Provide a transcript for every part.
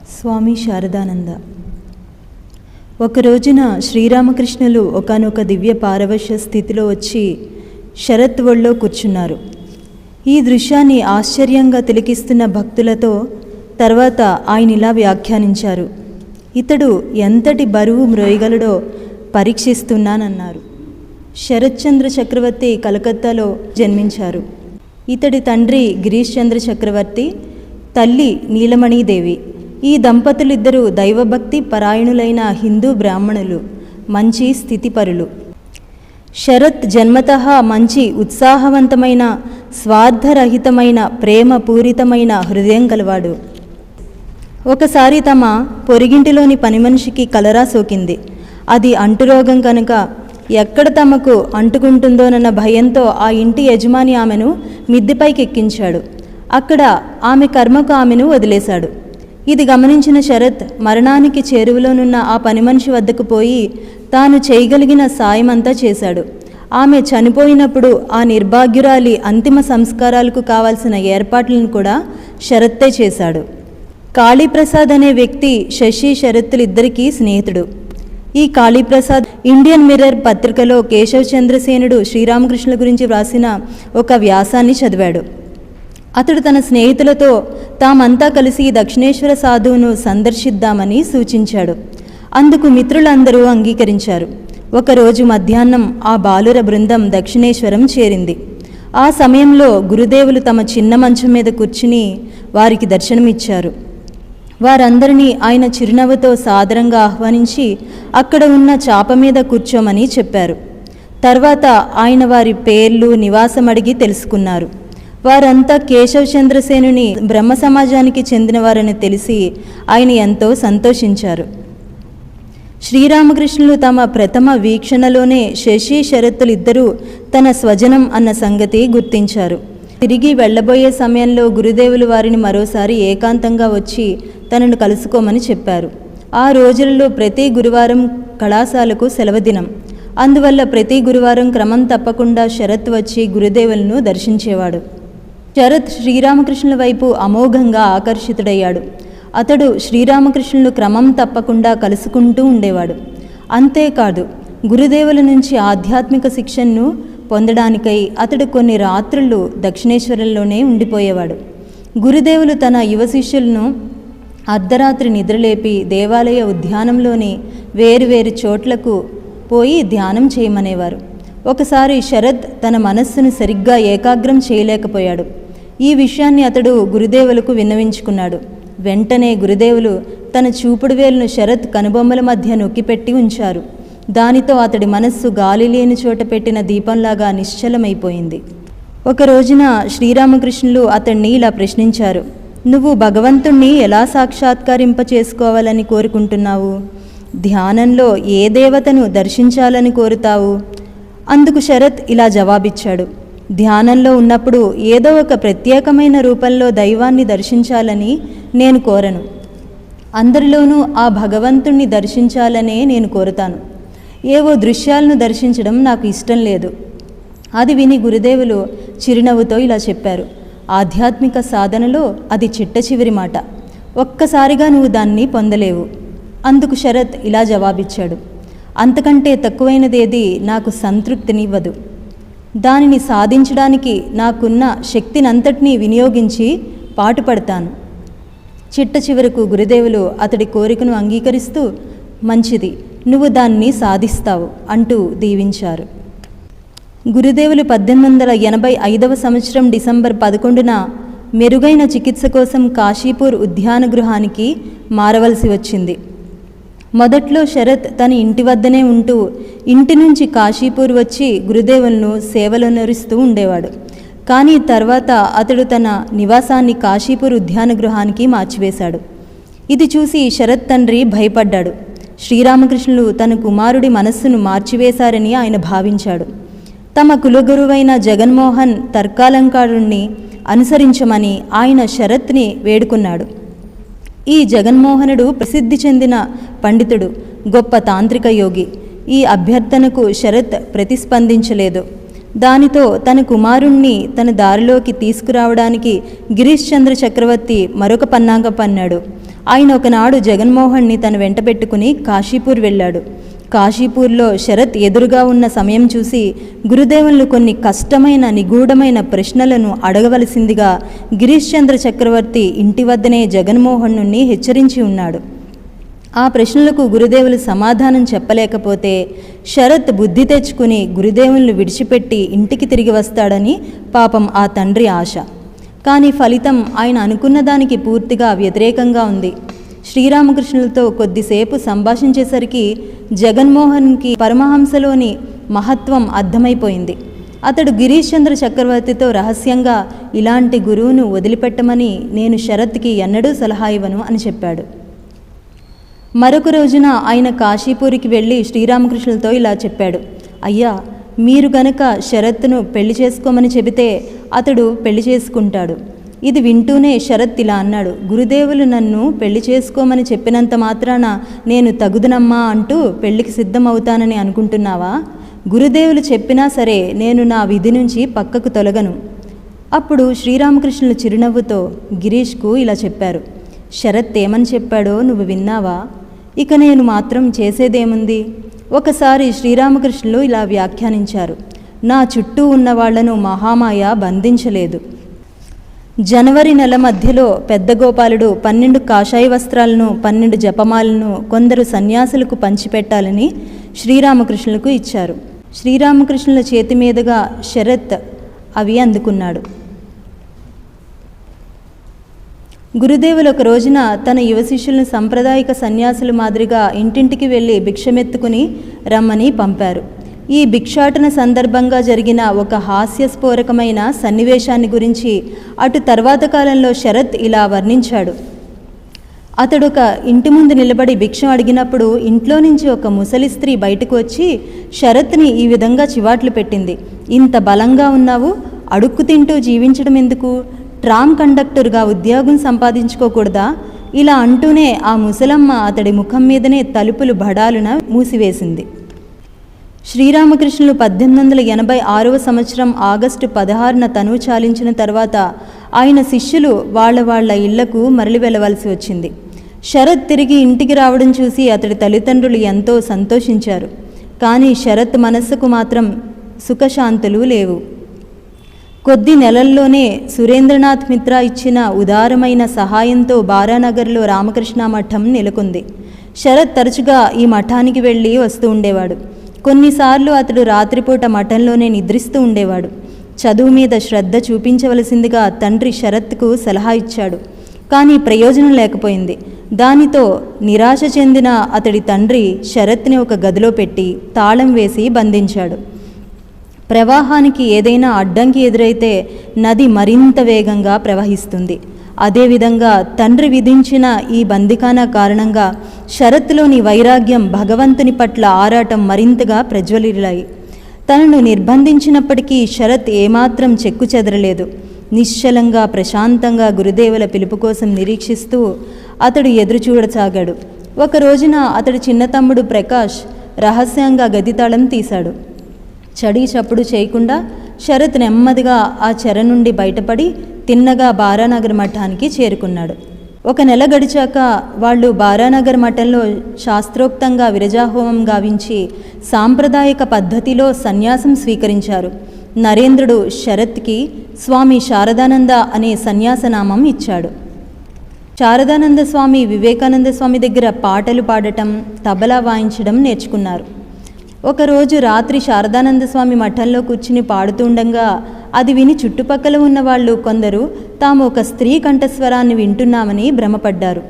స్వామి శారదానంద. ఒక రోజున శ్రీరామకృష్ణులు ఒకానొక దివ్య పారవశ్య స్థితిలో వచ్చి శరత్ ఒళ్ళో కూర్చున్నారు. ఈ దృశ్యాన్ని ఆశ్చర్యంగా తిలకిస్తున్న భక్తులతో తర్వాత ఆయన ఇలా వ్యాఖ్యానించారు: ఇతడు ఎంతటి బరువు మ్రోయగలడో పరీక్షిస్తున్నానన్నారు. శరత్చంద్ర చక్రవర్తి కలకత్తాలో జన్మించారు. ఇతడి తండ్రి గిరీష్ చంద్ర చక్రవర్తి, తల్లి నీలమణీదేవి. ఈ దంపతులిద్దరూ దైవభక్తి పరాయణులైన హిందూ బ్రాహ్మణులు, మంచి స్థితిపరులు. శరత్ జన్మతః మంచి ఉత్సాహవంతమైన, స్వార్థరహితమైన, ప్రేమపూరితమైన హృదయం కలవాడు. ఒకసారి తమ పొరిగింటిలోని పని మనిషికి కలరా సోకింది. అది అంటురోగం కనుక ఎక్కడ తమకు అంటుకుంటుందోనన్న భయంతో ఆ ఇంటి యజమాని ఆమెను మిద్దెపైకి ఎక్కించాడు. అక్కడ ఆమె కర్మకు ఆమెను వదిలేశాడు. ఇది గమనించిన శరత్ మరణానికి చేరువలోనున్న ఆ పని మనిషి వద్దకు పోయి తాను చేయగలిగిన సాయమంతా చేశాడు. ఆమె చనిపోయినప్పుడు ఆ నిర్భాగ్యురాలి అంతిమ సంస్కారాలకు కావాల్సిన ఏర్పాట్లను కూడా శరత్తే చేశాడు. కాళీప్రసాద్ అనే వ్యక్తి శశి శరత్తులిద్దరికీ స్నేహితుడు. ఈ కాళీప్రసాద్ ఇండియన్ మిర్రర్ పత్రికలో కేశవ్ చంద్రసేనుడు శ్రీరామకృష్ణుల గురించి వ్రాసిన ఒక వ్యాసాన్ని చదివాడు. అతడు తన స్నేహితులతో తామంతా కలిసి దక్షిణేశ్వర సాధువును సందర్శిద్దామని సూచించాడు. అందుకు మిత్రులందరూ అంగీకరించారు. ఒకరోజు మధ్యాహ్నం ఆ బాలుర బృందం దక్షిణేశ్వరం చేరింది. ఆ సమయంలో గురుదేవులు తమ చిన్న మంచం మీద కూర్చుని వారికి దర్శనమిచ్చారు. వారందరినీ ఆయన చిరునవ్వుతో సాదరంగా ఆహ్వానించి అక్కడ ఉన్న చాప మీద కూర్చోమని చెప్పారు. తర్వాత ఆయన వారి పేర్లు, నివాసం అడిగి తెలుసుకున్నారు. వారంతా కేశవ్ చంద్రసేనుని బ్రహ్మ సమాజానికి చెందినవారని తెలిసి ఆయన ఎంతో సంతోషించారు. శ్రీరామకృష్ణులు తమ ప్రథమ వీక్షణలోనే శశి శరత్తులిద్దరూ తన స్వజనం అన్న సంగతి గుర్తించారు. తిరిగి వెళ్లబోయే సమయంలో గురుదేవులు వారిని మరోసారి ఏకాంతంగా వచ్చి తనను కలుసుకోమని చెప్పారు. ఆ రోజులలో ప్రతి గురువారం కళాశాలకు సెలవు దినం. అందువల్ల ప్రతి గురువారం క్రమం తప్పకుండా శరత్ వచ్చి గురుదేవులను దర్శించేవాడు. శరత్ శ్రీరామకృష్ణుల వైపు అమోఘంగా ఆకర్షితుడయ్యాడు. అతడు శ్రీరామకృష్ణులు క్రమం తప్పకుండా కలుసుకుంటూ ఉండేవాడు. అంతేకాదు, గురుదేవుల నుంచి ఆధ్యాత్మిక శిక్షణను పొందడానికై అతడు కొన్ని రాత్రులు దక్షిణేశ్వరంలోనే ఉండిపోయేవాడు. గురుదేవులు తన యువ శిష్యులను అర్ధరాత్రి నిద్రలేపి దేవాలయ ఉద్యానంలోని వేరువేరు చోట్లకు పోయి ధ్యానం చేయమనేవారు. ఒకసారి శరత్ తన మనస్సును సరిగ్గా ఏకాగ్రం చేయలేకపోయాడు. ఈ విషయాన్ని అతడు గురుదేవులకు విన్నవించుకున్నాడు. వెంటనే గురుదేవులు తన చూపుడు వేలును శరత్ కనుబొమ్మల మధ్య నొక్కిపెట్టి ఉంచారు. దానితో అతడి మనస్సు గాలి లేని చోట పెట్టిన దీపంలాగా నిశ్చలమైపోయింది. ఒక రోజున శ్రీరామకృష్ణులు అతన్ని ఇలా ప్రశ్నించారు: నువ్వు భగవంతుణ్ణి ఎలా సాక్షాత్కరింప చేసుకోవాలని కోరుకుంటున్నావు? ధ్యానంలో ఏ దేవతను దర్శించాలని కోరుతావు? అందుకు శరత్ ఇలా జవాబిచ్చాడు: ధ్యానంలో ఉన్నప్పుడు ఏదో ఒక ప్రత్యేకమైన రూపంలో దైవాన్ని దర్శించాలని నేను కోరను. అందరిలోనూ ఆ భగవంతుణ్ణి దర్శించాలనే నేను కోరుతాను. ఏవో దృశ్యాలను దర్శించడం నాకు ఇష్టం లేదు. అది విని గురుదేవులు చిరునవ్వుతో ఇలా చెప్పారు: ఆధ్యాత్మిక సాధనలో అది చిట్ట చివరి మాట. ఒక్కసారిగా నువ్వు దాన్ని పొందలేవు. అందుకు శరత్ ఇలా జవాబిచ్చాడు: అంతకంటే తక్కువైనదేది నాకు సంతృప్తినివ్వదు. దానిని సాధించడానికి నాకున్న శక్తినంతటినీ వినియోగించి పాటుపడతాను. చిట్ట చివరకు గురుదేవులు అతడి కోరికను అంగీకరిస్తూ, మంచిది, నువ్వు దాన్ని సాధిస్తావు అంటూ దీవించారు. గురుదేవులు 1885 సంవత్సరం డిసెంబర్ 11న మెరుగైన చికిత్స కోసం కాశీపూర్ ఉద్యాన గృహానికి మారవలసి వచ్చింది. మొదట్లో శరత్ తన ఇంటి వద్దనే ఉంటూ ఇంటి నుంచి కాశీపూర్ వచ్చి గురుదేవులను సేవలనరిస్తూ ఉండేవాడు. కానీ తర్వాత అతడు తన నివాసాన్ని కాశీపూర్ ఉద్యాన గృహానికి మార్చివేశాడు. ఇది చూసి శరత్ తండ్రి భయపడ్డాడు. శ్రీరామకృష్ణులు తన కుమారుడి మనస్సును మార్చివేశారని ఆయన భావించాడు. తమ కులగురువైన జగన్మోహన్ తర్కాలంకారుణ్ణి అనుసరించమని ఆయన శరత్ని వేడుకున్నాడు. ఈ జగన్మోహనుడు ప్రసిద్ధి చెందిన పండితుడు, గొప్ప తాంత్రిక యోగి. ఈ అభ్యర్థనకు శరత్ ప్రతిస్పందించలేదు. దానితో తన కుమారుణ్ణి తన దారిలోకి తీసుకురావడానికి గిరీష్ చంద్ర చక్రవర్తి మరొక పన్నాగం పన్నాడు. ఆయన ఒకనాడు జగన్మోహన్ని తన వెంట పెట్టుకుని కాశీపూర్ వెళ్ళాడు. కాశీపూర్లో శరత్ ఎదురుగా ఉన్న సమయం చూసి గురుదేవులు కొన్ని కష్టమైన నిగూఢమైన ప్రశ్నలను అడగవలసిందిగా గిరీష్ చంద్ర చక్రవర్తి ఇంటి వద్దనే జగన్మోహన్ని హెచ్చరించి ఉన్నాడు. ఆ ప్రశ్నలకు గురుదేవులు సమాధానం చెప్పలేకపోతే శరత్ బుద్ధి తెచ్చుకుని గురుదేవులను విడిచిపెట్టి ఇంటికి తిరిగి వస్తాడని పాపం ఆ తండ్రి ఆశ. కానీ ఫలితం ఆయన అనుకున్న దానికి పూర్తిగా వ్యతిరేకంగా ఉంది. శ్రీరామకృష్ణులతో కొద్దిసేపు సంభాషించేసరికి జగన్మోహన్కి పరమహంసలోని మహత్వం అర్థమైపోయింది. అతడు గిరీష్ చంద్ర చక్రవర్తితో రహస్యంగా ఇలాంటి గురువును వదిలిపెట్టమని నేను శరత్కి ఎన్నడూ సలహా ఇవ్వను అని చెప్పాడు. మరొక రోజున ఆయన కాశీపూరికి వెళ్ళి శ్రీరామకృష్ణులతో ఇలా చెప్పాడు. అయ్యా, మీరు గనక శరత్ను పెళ్లి చేసుకోమని చెబితే అతడు పెళ్లి చేసుకుంటాడు. ఇది వింటూనే శరత్ ఇలా అన్నాడు. గురుదేవులు నన్ను పెళ్లి చేసుకోమని చెప్పినంత మాత్రాన నేను తగుదనమ్మా అంటూ పెళ్లికి సిద్ధమవుతానని అనుకుంటున్నావా? గురుదేవులు చెప్పినా సరే నేను నా విధి నుంచి పక్కకు తొలగను. అప్పుడు శ్రీరామకృష్ణులు చిరునవ్వుతో గిరీష్కు ఇలా చెప్పారు. శరత్ ఏమని చెప్పాడో నువ్వు విన్నావా? ఇక నేను మాత్రం చేసేదేముంది? ఒకసారి శ్రీరామకృష్ణులు ఇలా వ్యాఖ్యానించారు. నా చుట్టూ ఉన్న వాళ్లను మహామాయ బంధించలేదు. జనవరి నెల మధ్యలో పెద్ద గోపాలుడు 12 కాషాయ వస్త్రాలను 12 జపమాలను కొందరు సన్యాసులకు పంచిపెట్టాలని శ్రీరామకృష్ణులకు ఇచ్చారు. శ్రీరామకృష్ణుల చేతి మీదుగా శరత్ అవి అందుకున్నాడు. గురుదేవులు ఒక రోజున తన యువ శిష్యులను సాంప్రదాయిక సన్యాసుల మాదిరిగా ఇంటింటికి వెళ్ళి భిక్షమెత్తుకుని రమ్మని పంపారు. ఈ భిక్షాటన సందర్భంగా జరిగిన ఒక హాస్యస్ఫోరకమైన సన్నివేశాన్ని గురించి అటు తర్వాత కాలంలో శరత్ ఇలా వర్ణించాడు. అతడు ఒక ఇంటి ముందు నిలబడి భిక్షం అడిగినప్పుడు ఇంట్లో నుంచి ఒక ముసలి స్త్రీ బయటకు వచ్చి శరత్ని ఈ విధంగా చివాట్లు పెట్టింది. ఇంత బలంగా ఉన్నావు, అడుక్కు తింటూ జీవించడం ఎందుకు? ట్రామ్ కండక్టర్గా ఉద్యోగం సంపాదించుకోకూడదా? ఇలా అంటూనే ఆ ముసలమ్మ అతడి ముఖం మీదనే తలుపులు బడాలున మూసివేసింది. శ్రీరామకృష్ణులు 1886వ సంవత్సరం ఆగస్టు 16న తనువు చాలించిన తర్వాత ఆయన శిష్యులు వాళ్ళ ఇళ్లకు మరలి వెళ్ళవలసి వచ్చింది. శరత్ తిరిగి ఇంటికి రావడం చూసి అతడి తల్లిదండ్రులు ఎంతో సంతోషించారు. కానీ శరత్ మనస్సుకు మాత్రం సుఖశాంతులు లేవు. కొద్ది నెలల్లోనే సురేంద్రనాథ్ మిత్ర ఇచ్చిన ఉదారమైన సహాయంతో బారానగర్లో రామకృష్ణ మఠం నెలకొంది. శరత్ తరచుగా ఈ మఠానికి వెళ్ళి వస్తూ ఉండేవాడు. కొన్నిసార్లు అతడు రాత్రిపూట మఠంలోనే నిద్రిస్తూ ఉండేవాడు. చదువు మీద శ్రద్ధ చూపించవలసిందిగా తండ్రి శరత్కు సలహా ఇచ్చాడు. కానీ ప్రయోజనం లేకపోయింది. దానితో నిరాశ చెందిన అతడి తండ్రి శరత్ని ఒక గదిలో పెట్టి తాళం వేసి బంధించాడు. ప్రవాహానికి ఏదైనా అడ్డంకి ఎదురైతే నది మరింత వేగంగా ప్రవహిస్తుంది. అదేవిధంగా తండ్రి విధించిన ఈ బందిఖానా కారణంగా శరత్లోని వైరాగ్యం, భగవంతుని పట్ల ఆరాటం మరింతగా ప్రజ్వలిల్లాయి. తనను నిర్బంధించినప్పటికీ శరత్ ఏమాత్రం చెక్కు చెదరలేదు. నిశ్చలంగా ప్రశాంతంగా గురుదేవుల పిలుపు కోసం నిరీక్షిస్తూ అతడు ఎదురుచూడసాగాడు. ఒక రోజున అతడి చిన్న తమ్ముడు ప్రకాష్ రహస్యంగా గది తాళం తీశాడు. చడి చప్పుడు చేయకుండా శరత్ నెమ్మదిగా ఆ చెర నుండి బయటపడి తిన్నగా బారానగర్ మఠానికి చేరుకున్నాడు. ఒక నెల గడిచాక వాళ్ళు బారానగర్ మఠంలో శాస్త్రోక్తంగా విరజాహోమం గావించి సాంప్రదాయక పద్ధతిలో సన్యాసం స్వీకరించారు. నరేంద్రుడు శరత్కి స్వామి శారదానంద అనే సన్యాసనామం ఇచ్చాడు. శారదానంద స్వామి వివేకానంద స్వామి దగ్గర పాటలు పాడటం, తబలా వాయించడం నేర్చుకున్నారు. ఒకరోజు రాత్రి శారదానంద స్వామి మఠంలో కూర్చుని పాడుతుండగా అది విని చుట్టుపక్కల ఉన్న వాళ్ళు కొందరు తాము ఒక స్త్రీ కంఠస్వరాన్ని వింటున్నామని భ్రమపడ్డారు.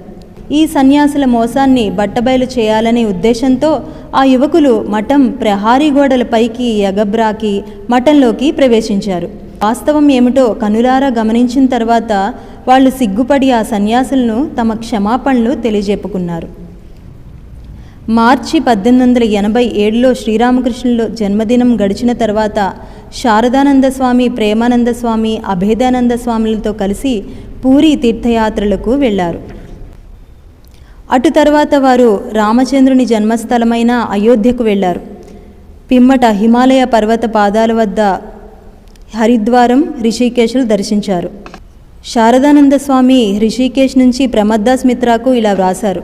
ఈ సన్యాసుల మోసాన్ని బట్టబయలు చేయాలనే ఉద్దేశంతో ఆ యువకులు మఠం ప్రహారీ గోడల పైకి ఎగబ్రాకి మఠంలోకి ప్రవేశించారు. వాస్తవం ఏమిటో కనులారా గమనించిన తర్వాత వాళ్ళు సిగ్గుపడి ఆ సన్యాసులను తమ క్షమాపణలు తెలియజెప్పుకున్నారు. మార్చి 1887లో శ్రీరామకృష్ణుల జన్మదినం గడిచిన తర్వాత శారదానంద స్వామి, ప్రేమానంద స్వామి, అభేదానంద స్వాములతో కలిసి పూరీ తీర్థయాత్రలకు వెళ్ళారు. అటు తర్వాత వారు రామచంద్రుని జన్మస్థలమైన అయోధ్యకు వెళ్ళారు. పిమ్మట హిమాలయ పర్వత పాదాల వద్ద హరిద్వారం, రిషికేశ్లు దర్శించారు. శారదానంద స్వామి హృషికేశ్ నుంచి ప్రమద్దాస్ మిత్రాకు ఇలా వ్రాశారు.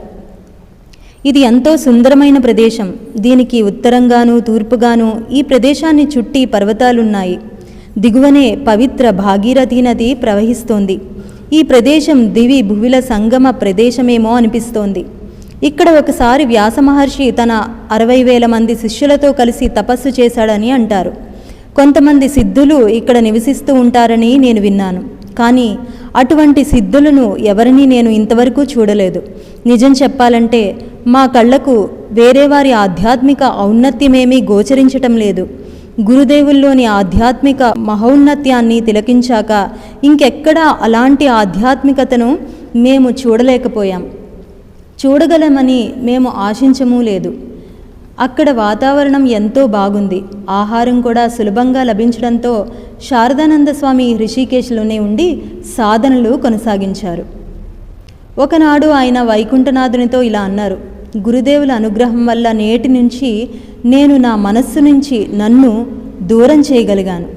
ఇది ఎంతో సుందరమైన ప్రదేశం. దీనికి ఉత్తరంగాను తూర్పుగాను ఈ ప్రదేశాన్ని చుట్టి పర్వతాలున్నాయి. దిగువనే పవిత్ర భాగీరథీ నది ప్రవహిస్తోంది. ఈ ప్రదేశం దివి భువిల సంగమ ప్రదేశమేమో అనిపిస్తోంది. ఇక్కడ ఒకసారి వ్యాస మహర్షి తన 60,000 మంది శిష్యులతో కలిసి తపస్సు చేశాడని అంటారు. కొంతమంది సిద్ధులు ఇక్కడ నివసిస్తూ ఉంటారని నేను విన్నాను. కానీ అటువంటి సిద్ధులను ఎవరిని నేను ఇంతవరకు చూడలేదు. నిజం చెప్పాలంటే మా కళ్ళకు వేరే వారి ఆధ్యాత్మిక ఔన్నత్యమేమీ గోచరించటం లేదు. గురుదేవుల్లోని ఆధ్యాత్మిక మహౌన్నత్యాన్ని తిలకించాక ఇంకెక్కడా అలాంటి ఆధ్యాత్మికతను మేము చూడలేకపోయాం. చూడగలమని మేము ఆశించమూ లేదు. అక్కడ వాతావరణం ఎంతో బాగుంది. ఆహారం కూడా సులభంగా లభించడంతో శారదానంద స్వామి హృషికేశ్లోనే ఉండి సాధనలు కొనసాగించారు. ఒకనాడు ఆయన వైకుంఠనాథునితో ఇలా అన్నారు. గురుదేవుల అనుగ్రహం వల్ల నేటి నుంచి నేను నా మనస్సు నుంచి నన్ను దూరం చేయగలిగాను.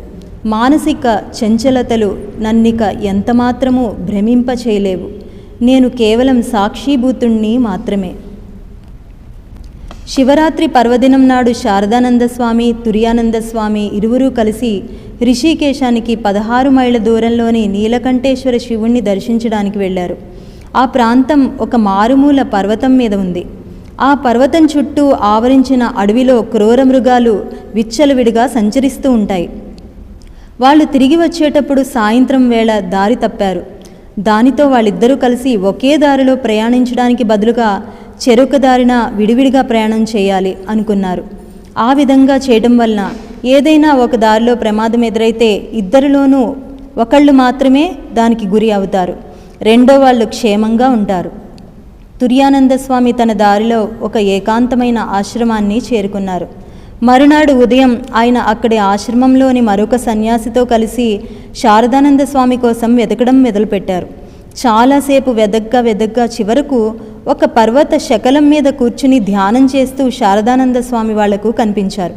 మానసిక చంచలతలు నన్నిక ఎంతమాత్రమూ భ్రమింప చేయలేవు. నేను కేవలం సాక్షిభూతుణ్ణి మాత్రమే. శివరాత్రి పర్వదినం నాడు శారదానంద స్వామి, తుర్యానంద స్వామి ఇరువురూ కలిసి రిషికేశానికి 16 మైళ్ళ దూరంలోని నీలకంఠేశ్వర శివుణ్ణి దర్శించడానికి వెళ్ళారు. ఆ ప్రాంతం ఒక మారుమూల పర్వతం మీద ఉంది. ఆ పర్వతం చుట్టూ ఆవరించిన అడవిలో క్రూర మృగాలు విచ్చలవిడిగా సంచరిస్తూ ఉంటాయి. వాళ్ళు తిరిగి వచ్చేటప్పుడు సాయంత్రం వేళ దారి తప్పారు. దానితో వాళ్ళిద్దరూ కలిసి ఒకే దారిలో ప్రయాణించడానికి బదులుగా చెరొక దారిన విడివిడిగా ప్రయాణం చేయాలి అనుకున్నారు. ఆ విధంగా చేయడం వలన ఏదైనా ఒక దారిలో ప్రమాదం ఎదురైతే ఇద్దరిలోనూ ఒకళ్ళు మాత్రమే దానికి గురి అవుతారు. రెండో వాళ్ళు క్షేమంగా ఉంటారు. తుర్యానంద స్వామి తన దారిలో ఒక ఏకాంతమైన ఆశ్రమాన్ని చేరుకున్నారు. మరునాడు ఉదయం ఆయన అక్కడి ఆశ్రమంలోని మరొక సన్యాసితో కలిసి శారదానంద స్వామి కోసం వెతకడం మొదలుపెట్టారు. చాలాసేపు వెదగ్గా చివరకు ఒక పర్వత శకలం మీద కూర్చుని ధ్యానం చేస్తూ శారదానంద స్వామి వాళ్లకు కనిపించారు.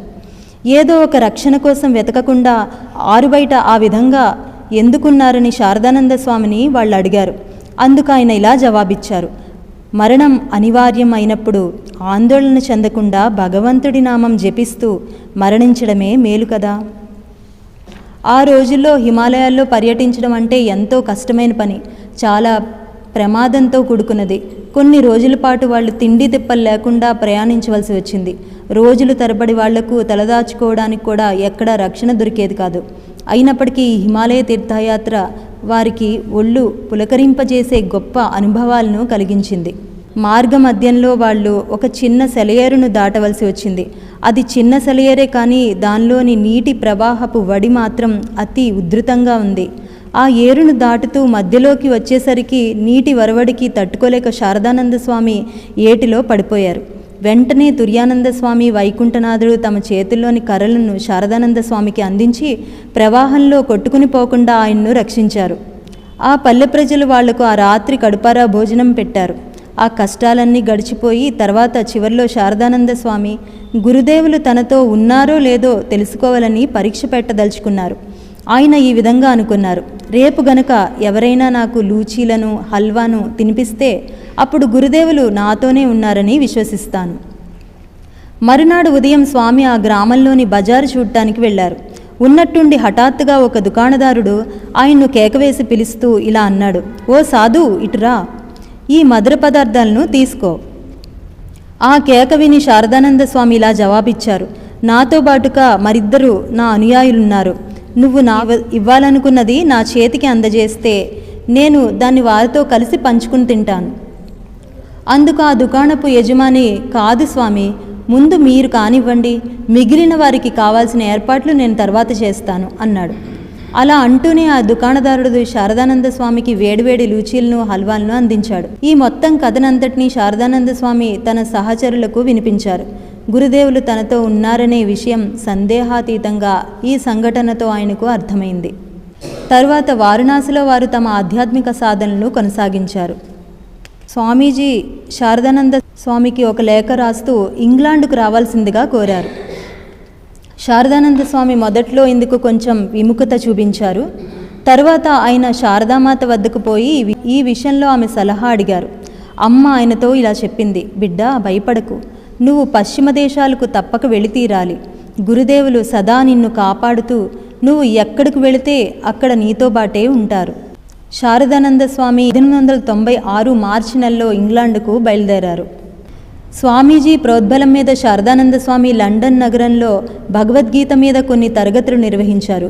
ఏదో ఒక రక్షణ కోసం వెతకకుండా ఆరుబయట ఆ విధంగా ఎందుకున్నారని శారదానంద స్వామిని వాళ్ళు అడిగారు. అందుకు ఆయన ఇలా జవాబిచ్చారు. మరణం అనివార్యం అయినప్పుడు ఆందోళన చెందకుండా భగవంతుడి నామం జపిస్తూ మరణించడమే మేలు కదా. ఆ రోజుల్లో హిమాలయాల్లో పర్యటించడం అంటే ఎంతో కష్టమైన పని, చాలా ప్రమాదంతో కూడుకున్నది. కొన్ని రోజుల పాటు వాళ్ళు తిండి తిప్పలు లేకుండా ప్రయాణించవలసి వచ్చింది. రోజులు తరబడి వాళ్లకు తలదాచుకోవడానికి కూడా ఎక్కడా రక్షణ దొరికేది కాదు. అయినప్పటికీ ఈ హిమాలయ తీర్థయాత్ర వారికి ఒళ్ళు పులకరింపజేసే గొప్ప అనుభవాలను కలిగించింది. మార్గ మధ్యంలో వాళ్ళు ఒక చిన్న సెలయేరును దాటవలసి వచ్చింది. అది చిన్న సెలయేరే కానీ దానిలోని నీటి ప్రవాహపు వడి మాత్రం అతి ఉధృతంగా ఉంది. ఆ ఏరును దాటుతూ మధ్యలోకి వచ్చేసరికి నీటి వరవడికి తట్టుకోలేక శారదానంద స్వామి ఏటిలో పడిపోయారు. వెంటనే తుర్యానంద స్వామి, వైకుంఠనాథుడు తమ చేతుల్లోని కర్రలను శారదానంద స్వామికి అందించి ప్రవాహంలో కొట్టుకుని పోకుండా ఆయన్ను రక్షించారు. ఆ పల్లె ప్రజలు వాళ్లకు ఆ రాత్రి కడుపారా భోజనం పెట్టారు. ఆ కష్టాలన్నీ గడిచిపోయి తర్వాత చివర్లో శారదానంద స్వామి గురుదేవులు తనతో ఉన్నారో లేదో తెలుసుకోవాలని పరీక్ష పెట్టదలుచుకున్నారు. ఆయన ఈ విధంగా అనుకున్నారు. రేపు గనక ఎవరైనా నాకు లూచీలను హల్వాను తినిపిస్తే అప్పుడు గురుదేవులు నాతోనే ఉన్నారని విశ్వసిస్తాను. మరునాడు ఉదయం స్వామి ఆ గ్రామంలోని బజారు చూడటానికి వెళ్ళారు. ఉన్నట్టుండి హఠాత్తుగా ఒక దుకాణదారుడు ఆయన్ను కేకవేసి పిలుస్తూ ఇలా అన్నాడు. ఓ సాధు, ఇటురా, ఈ మధుర పదార్థాలను తీసుకో. ఆ కేక విని శారదానంద స్వామి ఇలా జవాబిచ్చారు. నాతో బాటుగా మరిద్దరు నా అనుయాయులున్నారు. నువ్వు నా ఇవ్వాలనుకున్నది నా చేతికి అందజేస్తే నేను దాన్ని వారితో కలిసి పంచుకుని తింటాను. అందుకు ఆ దుకాణపు యజమాని, కాదు స్వామి, ముందు మీరు కానివ్వండి, మిగిలిన వారికి కావాల్సిన ఏర్పాట్లు నేను తర్వాత చేస్తాను అన్నాడు. అలా అంటూనే ఆ దుకాణదారుడు శారదానంద స్వామికి వేడివేడి లూచీలను హల్వాలను అందించాడు. ఈ మొత్తం కథనంతటినీ శారదానంద స్వామి తన సహచరులకు వినిపించారు. గురుదేవులు తనతో ఉన్నారనే విషయం సందేహాతీతంగా ఈ సంఘటనతో ఆయనకు అర్థమైంది. తరువాత వారణాసిలో వారు తమ ఆధ్యాత్మిక సాధనలు కొనసాగించారు. స్వామీజీ శారదానంద స్వామికి ఒక లేఖ రాస్తూ ఇంగ్లాండ్కు రావాల్సిందిగా కోరారు. శారదానంద స్వామి మొదట్లో ఇందుకు కొంచెం విముఖత చూపించారు. తర్వాత ఆయన శారదామాత వద్దకు పోయి ఈ విషయంలో ఆమె సలహా అడిగారు. అమ్మ ఆయనతో ఇలా చెప్పింది, బిడ్డ భయపడకు, నువ్వు పశ్చిమ దేశాలకు తప్పక వెళి తీరాలి. గురుదేవులు సదా నిన్ను కాపాడుతూ నువ్వు ఎక్కడికి వెళితే అక్కడ నీతో బాటే ఉంటారు. శారదానంద స్వామి 1896 మార్చి నెలలో ఇంగ్లాండ్కు బయలుదేరారు. స్వామీజీ ప్రోద్బలం మీద శారదానంద స్వామి లండన్ నగరంలో భగవద్గీత మీద కొన్ని తరగతులు నిర్వహించారు.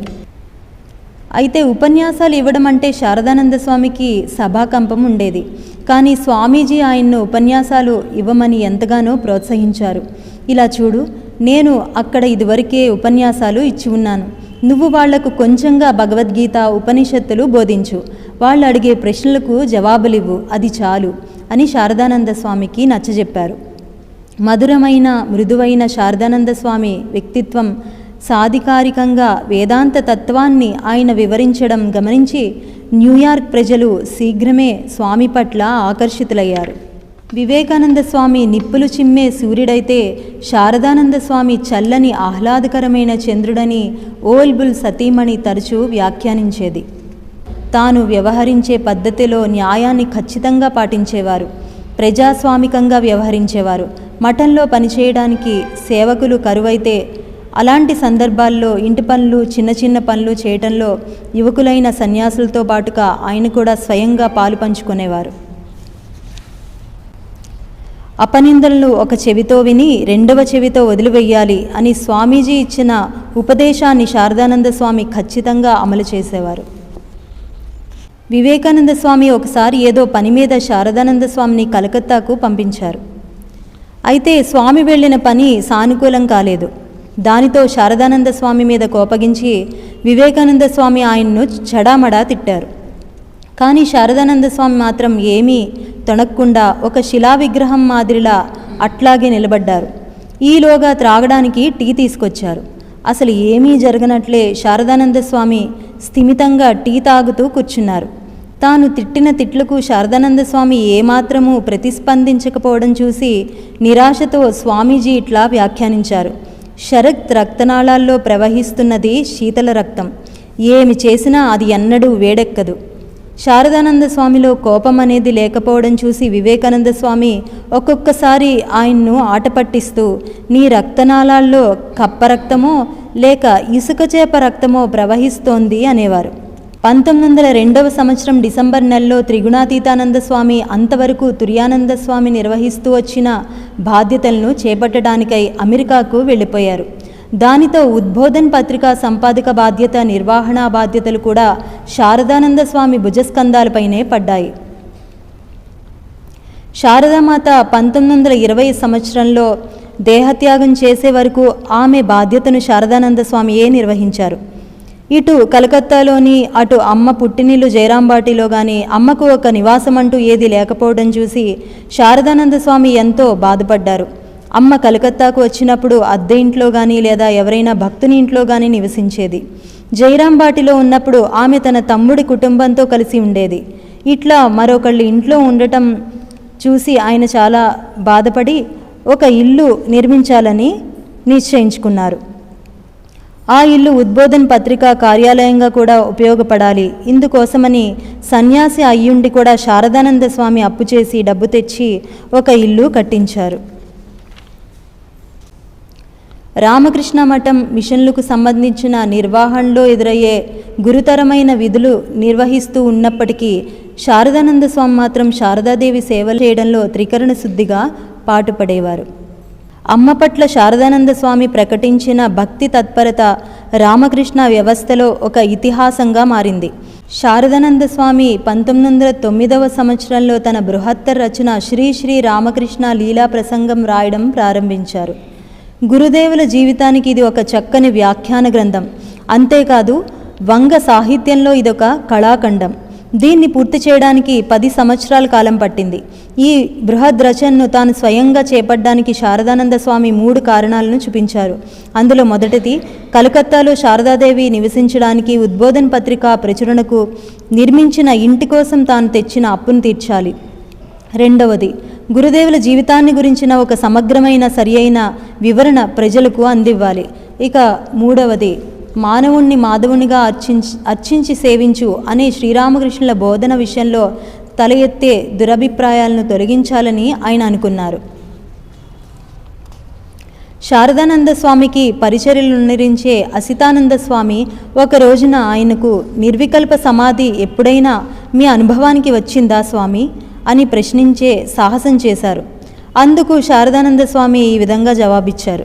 అయితే ఉపన్యాసాలు ఇవ్వడం అంటే శారదానంద స్వామికి సభాకంపం ఉండేది. కానీ స్వామీజీ ఆయన్ను ఉపన్యాసాలు ఇవ్వమని ఎంతగానో ప్రోత్సహించారు. ఇలా చూడు, నేను అక్కడ ఇదివరకే ఉపన్యాసాలు ఇచ్చి ఉన్నాను. నువ్వు వాళ్లకు కొంచెంగా భగవద్గీత ఉపనిషత్తులు బోధించు, వాళ్ళు అడిగే ప్రశ్నలకు జవాబులివ్వు, అది చాలు అని శారదానంద స్వామికి నచ్చజెప్పారు. మధురమైన మృదువైన శారదానంద స్వామి వ్యక్తిత్వం, సాధికారికంగా వేదాంత తత్వాన్ని ఆయన వివరించడం గమనించి న్యూయార్క్ ప్రజలు శీఘ్రమే స్వామి పట్ల ఆకర్షితులయ్యారు. వివేకానంద స్వామి నిప్పులు చిమ్మే సూర్యుడైతే శారదానంద స్వామి చల్లని ఆహ్లాదకరమైన చంద్రుడని ఓల్బుల్ సతీమణి తరచూ వ్యాఖ్యానించేది. తాను వ్యవహరించే పద్ధతిలో న్యాయాన్ని ఖచ్చితంగా పాటించేవారు, ప్రజాస్వామికంగా వ్యవహరించేవారు. మఠంలో పనిచేయడానికి సేవకులు కరువైతే అలాంటి సందర్భాల్లో ఇంటి పనులు, చిన్న చిన్న పనులు చేయటంలో యువకులైన సన్యాసులతో పాటుగా ఆయన కూడా స్వయంగా పాలు పంచుకునేవారు. అపనిందలను ఒక చెవితో విని రెండవ చెవితో వదిలివేయాలి అని స్వామీజీ ఇచ్చిన ఉపదేశాన్ని శారదానంద స్వామి ఖచ్చితంగా అమలు చేసేవారు. వివేకానంద స్వామి ఒకసారి ఏదో పని మీద శారదానంద స్వామిని కలకత్తాకు పంపించారు. అయితే స్వామి వెళ్ళిన పని సానుకూలం కాలేదు. దానితో శారదానంద స్వామి మీద కోపగించి వివేకానంద స్వామి ఆయన్ను చెడామడా తిట్టారు. కానీ శారదానంద స్వామి మాత్రం ఏమీ తొణక్కుండా ఒక శిలా విగ్రహం మాదిరిలా అట్లాగే నిలబడ్డారు. ఈలోగా త్రాగడానికి టీ తీసుకొచ్చారు. అసలు ఏమీ జరగనట్లే శారదానంద స్వామి స్థిమితంగా టీ తాగుతూ కూర్చున్నారు. తాను తిట్టిన తిట్లకు శారదానంద స్వామి ఏమాత్రమూ ప్రతిస్పందించకపోవడం చూసి నిరాశతో స్వామీజీ ఇట్లా వ్యాఖ్యానించారు, శరత్ రక్తనాళాల్లో ప్రవహిస్తున్నది శీతల రక్తం, ఏమి చేసినా అది ఎన్నడూ వేడెక్కదు. శారదానంద స్వామిలో కోపం అనేది లేకపోవడం చూసి వివేకానంద స్వామి ఒక్కొక్కసారి ఆయన్ను ఆట పట్టిస్తూ, నీ రక్తనాళాల్లో కప్పరక్తమో లేక ఇసుక చేప రక్తమో ప్రవహిస్తోంది అనేవారు. 1902 సంవత్సరం డిసెంబర్ నెలలో త్రిగుణాతీతానంద స్వామి అంతవరకు తుర్యానంద స్వామి నిర్వహిస్తూ వచ్చిన బాధ్యతలను చేపట్టడానికై అమెరికాకు వెళ్ళిపోయారు. దానితో ఉద్బోధన్ పత్రికా సంపాదక బాధ్యత, నిర్వహణా బాధ్యతలు కూడా శారదానంద స్వామి భుజస్కంధాలపైనే పడ్డాయి. శారదామాత 1920 సంవత్సరంలో దేహత్యాగం చేసే వరకు ఆమె బాధ్యతను శారదానంద స్వామియే నిర్వహించారు. ఇటు కలకత్తాలోని అటు అమ్మ పుట్టినిల్లు జయరాంబాటిలో కానీ అమ్మకు ఒక నివాసం అంటూ ఏది లేకపోవడం చూసి శారదానంద స్వామి ఎంతో బాధపడ్డారు. అమ్మ కలకత్తాకు వచ్చినప్పుడు అద్దె ఇంట్లో కానీ లేదా ఎవరైనా భక్తుని ఇంట్లో కానీ నివసించేది. జయరాంబాటిలో ఉన్నప్పుడు ఆమె తన తమ్ముడి కుటుంబంతో కలిసి ఉండేది. ఇట్లా మరొకళ్ళు ఇంట్లో ఉండటం చూసి ఆయన చాలా బాధపడి ఒక ఇల్లు నిర్మించాలని నిశ్చయించుకున్నారు. ఆ ఇల్లు ఉద్బోధన్ పత్రికా కార్యాలయంగా కూడా ఉపయోగపడాలి. ఇందుకోసమని సన్యాసి అయ్యుండి కూడా శారదానంద స్వామి అప్పు చేసి డబ్బు తెచ్చి ఒక ఇల్లు కట్టించారు. రామకృష్ణ మఠం మిషన్లకు సంబంధించిన నిర్వహణలో ఎదురయ్యే గురుతరమైన విధులు నిర్వహిస్తూ ఉన్నప్పటికీ శారదానంద స్వామి మాత్రం శారదాదేవి సేవలు చేయడంలో త్రికరణ శుద్ధిగా పాటుపడేవారు. అమ్మ పట్ల శారదానంద స్వామి ప్రకటించిన భక్తి తత్పరత రామకృష్ణ వ్యవస్థలో ఒక ఇతిహాసంగా మారింది. శారదానంద స్వామి 1909 సంవత్సరంలో తన బృహత్తర రచన శ్రీ శ్రీ రామకృష్ణ లీలా ప్రసంగం రాయడం ప్రారంభించారు. గురుదేవుల జీవితానికి ఇది ఒక చక్కని వ్యాఖ్యాన గ్రంథం. అంతేకాదు వంగ సాహిత్యంలో ఇదొక కళాఖండం. దీన్ని పూర్తి చేయడానికి 10 సంవత్సరాల కాలం పట్టింది. ఈ బృహద్ రచనను తాను స్వయంగా చేపట్టడానికి శారదానంద స్వామి 3 కారణాలను చూపించారు. అందులో మొదటిది, కలకత్తాలో శారదాదేవి నివసించడానికి ఉద్బోధన్ పత్రిక ప్రచురణకు నిర్మించిన ఇంటి కోసం తాను తెచ్చిన అప్పును తీర్చాలి. రెండవది, గురుదేవుల జీవితాన్ని గురించిన ఒక సమగ్రమైన సరియైన వివరణ ప్రజలకు అందివ్వాలి. ఇక మూడవది, మానవుణ్ణి మాధవునిగా అర్చించి సేవించు అనే శ్రీరామకృష్ణుల బోధన విషయంలో తల ఎత్తే దురభిప్రాయాలను తొలగించాలని ఆయన అనుకున్నారు. శారదానంద స్వామికి పరిచర్యలు నిర్వహించే అసితానంద స్వామి ఒక రోజున ఆయనకు నిర్వికల్ప సమాధి ఎప్పుడైనా మీ అనుభవానికి వచ్చిందా స్వామి అని ప్రశ్నించే సాహసం చేశారు. అందుకు శారదానంద స్వామి ఈ విధంగా జవాబిచ్చారు.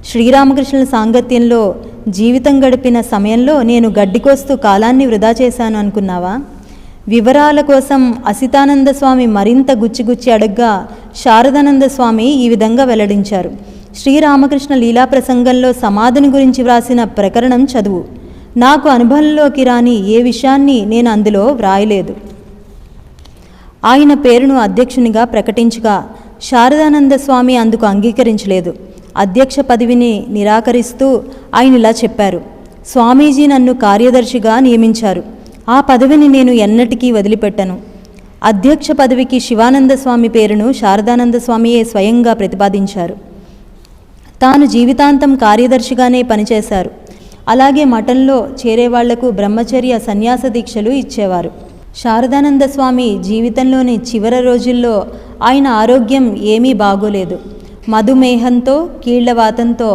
శ్రీరామకృష్ణుల సాంగత్యంలో జీవితం గడిపిన సమయంలో నేను గడ్డికోస్తూ కాలాన్ని వృధా చేశాను అనుకున్నావా? వివరాల కోసం అసితానంద స్వామి మరింత గుచ్చిగుచ్చి అడగ్గా శారదానంద స్వామి ఈ విధంగా వెల్లడించారు. శ్రీరామకృష్ణ లీలా ప్రసంగంలో సమాధిని గురించి వ్రాసిన ప్రకరణం చదువు. నాకు అనుభవంలోకి రాని ఏ విషయాన్ని నేను అందులో వ్రాయలేదు. ఆయన పేరును అధ్యక్షునిగా ప్రకటించగా శారదానంద స్వామి అందుకు అంగీకరించలేదు. అధ్యక్ష పదవిని నిరాకరిస్తూ ఆయన ఇలా చెప్పారు. స్వామీజీ నన్ను కార్యదర్శిగా నియమించారు. ఆ పదవిని నేను ఎన్నటికీ వదిలిపెట్టను. అధ్యక్ష పదవికి శివానంద స్వామి పేరును శారదానంద స్వామియే స్వయంగా ప్రతిపాదించారు. తాను జీవితాంతం కార్యదర్శిగానే పనిచేశారు. అలాగే మఠంలో చేరేవాళ్లకు బ్రహ్మచర్య సన్యాస దీక్షలు ఇచ్చేవారు. శారదానంద స్వామి జీవితంలోని చివరి రోజుల్లో ఆయన ఆరోగ్యం ఏమీ బాగోలేదు. మధుమేహంతో, కీళ్లవాతంతో,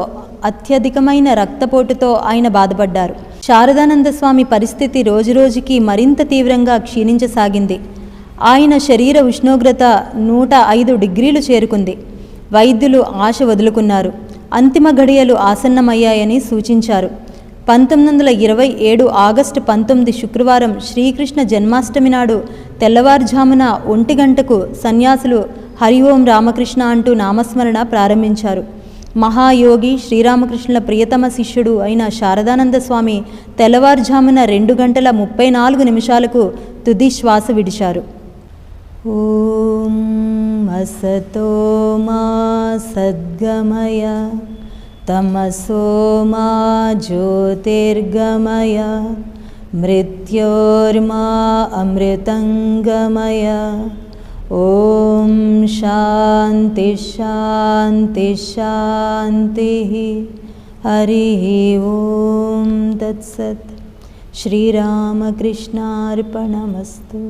అత్యధికమైన రక్తపోటుతో ఆయన బాధపడ్డారు. శారదానంద స్వామి పరిస్థితి రోజురోజుకి మరింత తీవ్రంగా క్షీణించసాగింది. ఆయన శరీర ఉష్ణోగ్రత 105 డిగ్రీలు చేరుకుంది. వైద్యులు ఆశ వదులుకున్నారు. అంతిమ ఘడియలు ఆసన్నమయ్యాయని సూచించారు. 1927 ఆగస్టు 19 శుక్రవారం శ్రీకృష్ణ జన్మాష్టమి నాడు తెల్లవారుజామున 1 గంటకు సన్యాసులు హరి ఓం రామకృష్ణ అంటూ నామస్మరణ ప్రారంభించారు. మహాయోగి శ్రీరామకృష్ణుల ప్రియతమ శిష్యుడు అయిన శారదానంద స్వామి తెల్లవారుజామున 2 గంటల 34 నిమిషాలకు తుది శ్వాస విడిచారు. ఓం అసతో మా సద్గమయ తమసో మా జ్యోతిర్గమయ మృత్యోర్మా అమృతంగమయ. ఓం శాంతి శాంతి శాంతి. హరి ఓం తత్సత్. శ్రీరామకృష్ణార్పణమస్తు.